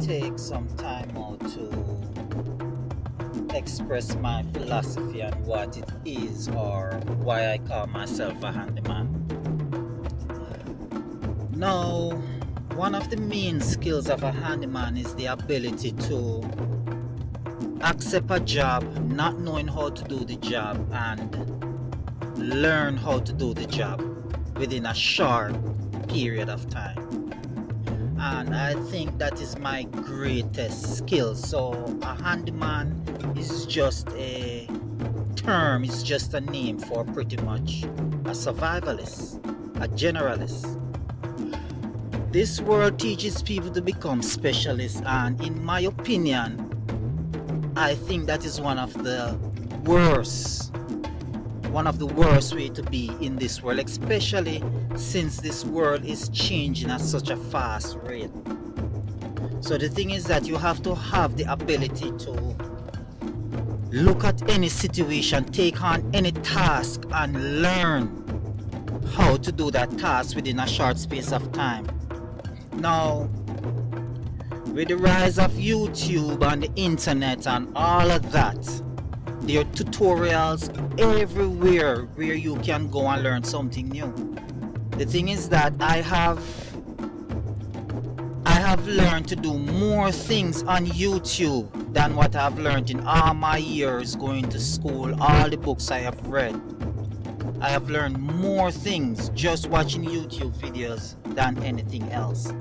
take some time out to express my philosophy on what it is or why I call myself a handyman. Now, one of the main skills of a handyman is the ability to accept a job not knowing how to do the job and learn how to do the job within a short period of time. And I think that is my greatest skill. So a handyman is just a term, it's just a name for pretty much a survivalist, a generalist. This world teaches people to become specialists, and in my opinion, I think that is one of the worst way to be in this world, especially since this world is changing at such a fast rate. So the thing is that you have to have the ability to look at any situation, take on any task, and learn how to do that task within a short space of time. Now, with the rise of YouTube and the internet and all of that, there are tutorials everywhere where you can go and learn something new. The thing is that I have learned to do more things on YouTube than what I've learned in all my years going to school, all the books I have read. I have learned more things just watching YouTube videos than anything else.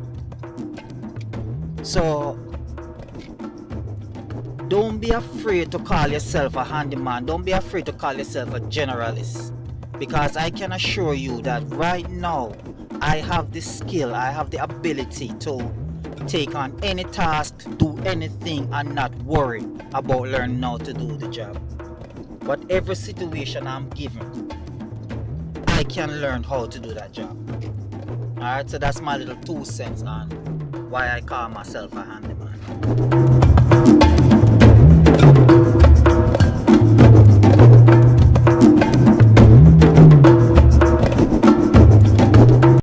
So don't be afraid to call yourself a handyman. Don't be afraid to call yourself a generalist, because I can assure you that right now I have the skill, I have the ability to take on any task, do anything, and not worry about learning how to do the job. Whatever situation I'm given, I can learn how to do that job. Alright, so that's my little 2 cents on why I call myself a handyman.